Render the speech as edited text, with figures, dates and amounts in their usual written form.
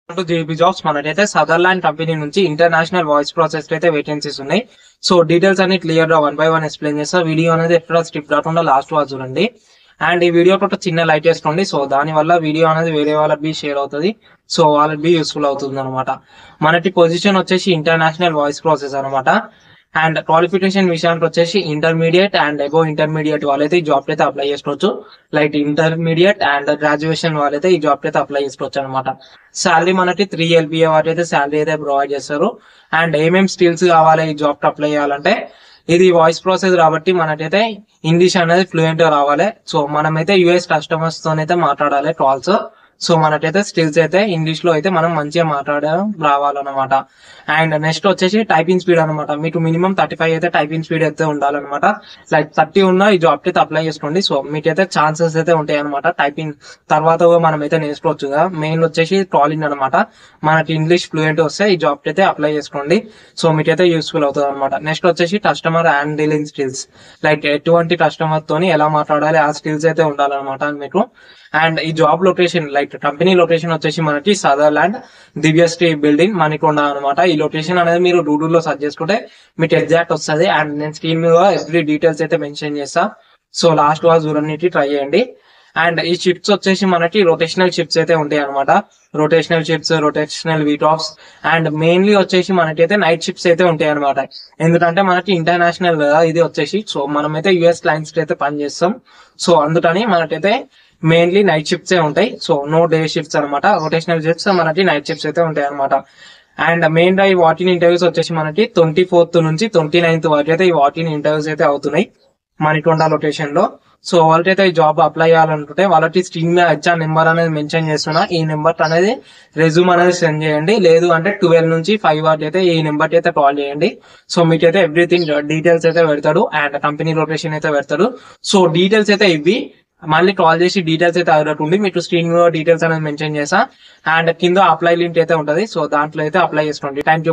JB jobs మనకైతే Sutherland company నుంచి international voice process అయితే వేకెన్సీస్ ఉన్నాయి. సో డీటెయిల్స్ అన్ని క్లియర్ గా 1 by 1 ఎక్స్ప్లెయిన్ చేస్తా. వీడియో అనేది ఎక్కడ స్కిప్ కాకుండా లాస్ట్ వరకు చూడండి. అండ్ ఈ వీడియో కూడా చిన్న లైక్ చేసుకోండి. సో దాని వల్ల వీడియో అనేది వేరే వాళ్ళకి షేర్ అవుతుంది. సో వాళ్ళకి యూస్ఫుల్ అవుతుంది అనమాట. మనకి పొజిషన్ వచ్చేసి ఇంటర్నేషనల్ వాయిస్ ప్రాసెస్ అనమాట. అండ్ క్వాలిఫికేషన్ విషయానికి వచ్చేసి ఇంటర్మీడియట్ అండ్ అబోవ్ ఇంటర్మీడియట్ వాళ్ళైతే ఈ జాబ్ అయితే అప్లై చేసుకోవచ్చు. లైక్ ఇంటర్మీడియట్ అండ్ గ్రాడ్యుయేషన్ వాళ్ళైతే ఈ జాబ్ అయితే అప్లై చేసుకోవచ్చు అనమాట. శాలరీ మనకి 3 LPA వాటి అయితే శాలరీ అయితే ప్రొవైడ్ చేస్తారు. అండ్ ఏమేమి స్కిల్స్ కావాలి ఈ జాబ్ కి అప్లై చేయాలంటే, ఇది వాయిస్ ప్రాసెస్ కాబట్టి మనకైతే ఇంగ్లీష్ అనేది ఫ్లూయెంట్ గా రావాలి. సో మనమైతే యూఎస్ కస్టమర్స్ తోనైతే మాట్లాడాలి కాల్స్. సో మనకైతే స్కిల్స్ అయితే ఇంగ్లీష్ లో అయితే మనం మంచిగా మాట్లాడడం రావాలన్నమాట. అండ్ నెక్స్ట్ వచ్చేసి టైపింగ్ స్పీడ్ అనమాట. మీకు మినిమం 35 అయితే టైపింగ్ స్పీడ్ అయితే ఉండాలన్నమాట. లైక్ 30 ఉన్న ఈ జాబ్ కి అయితే అప్లై చేసుకోండి. సో మీకైతే ఛాన్సెస్ అయితే ఉంటాయి అనమాట. టైపింగ్ తర్వాత మనం అయితే నేర్చుకోవచ్చు కదా. మెయిన్ వచ్చేసి కాలింగ్ అనమాట. మనకి ఇంగ్లీష్ ఫ్లూయెంట్ వస్తే ఈ జాబ్ కి అయితే అప్లై చేసుకోండి. సో మీకైతే యూస్ఫుల్ అవుతుంది అనమాట. నెక్స్ట్ వచ్చేసి కస్టమర్ హ్యాండిలింగ్ స్కిల్స్. లైక్ ఎటువంటి కస్టమర్ తోని ఎలా మాట్లాడాలి ఆ స్కిల్స్ అయితే ఉండాలన్నమాట మీకు. అండ్ ఈ job location like company location వచ్చేసి మనకి సదర్లాండ్ దివ్యశ్రీ బిల్డింగ్ మణికొండ అనమాట. ఈ లొకేషన్ అనేది మీరు గూగుల్ లో సెర్చ్ చేసుకుంటే మీకు ఎగ్జాక్ట్ వస్తుంది. అండ్ నేను స్క్రీన్ మీద ఎవ్రీ డీటెయిల్స్ అయితే మెన్షన్ చేస్తా. సో లాస్ట్ వాజ్ చూడడానికి ట్రై చేయండి. అండ్ ఈ షిఫ్ట్స్ వచ్చేసి మనకి రొటేషనల్ షిఫ్ట్స్ అయితే ఉంటాయి అనమాట. Rotational shifts, rotational week offs and mainly వచ్చేసి మనకైతే నైట్ షిఫ్ట్స్ అయితే ఉంటాయి అనమాట. ఎందుకంటే మనకి ఇంటర్నేషనల్ ఇది వచ్చేసి సో మనమైతే యుఎస్ క్లయింట్స్ అయితే పనిచేస్తాం. సో అందుకని మనకైతే మెయిన్లీ నైట్ షిఫ్ట్స్ ఉంటాయి. సో నో డే షిఫ్ట్స్ అనమాట. రొటేషనల్ షిఫ్ట్స్ మనకి నైట్ షిఫ్ట్స్ అయితే ఉంటాయి అనమాట. అండ్ మెయిన్ గా ఈ వాకింగ్ ఇంటర్వ్యూస్ వచ్చేసి మనకి 24th నుంచి 29th వరకు అయితే ఈ వాకింగ్ ఇంటర్వ్యూస్ అయితే అవుతున్నాయి మణికొండ లొకేషన్ లో. సో వాళ్ళకైతే ఈ జాబ్ అప్లై చేయాలనుకుంటే వాళ్ళకి స్క్రీన్ మీద హెచ్ఆర్ నెంబర్ అనేది మెన్షన్ చేస్తున్నా. ఈ నెంబర్ అనేది రెజ్యూమ్ అనేది సెండ్ చేయండి. లేదు అంటే 12 నుంచి 5 వరకు అయితే ఈ నెంబర్ కి అయితే కాల్ చేయండి. సో మీకైతే ఎవ్రీథింగ్ డీటెయిల్స్ అయితే పెడతాడు. అండ్ కంపెనీ లొకేషన్ అయితే పెడతాడు. సో డీటెయిల్స్ అయితే ఇవి మళ్ళీ కాల్ చేసి డీటెయిల్స్ అయితే అడగట్టుండి మీకు స్క్రీన్ డీటెయిల్స్ అనేది మెన్షన్ చేసా. అండ్ కింద అప్లై లింక్ అయితే ఉంటది. సో దాంట్లో అయితే అప్లై చేసుకోండి. Thank you.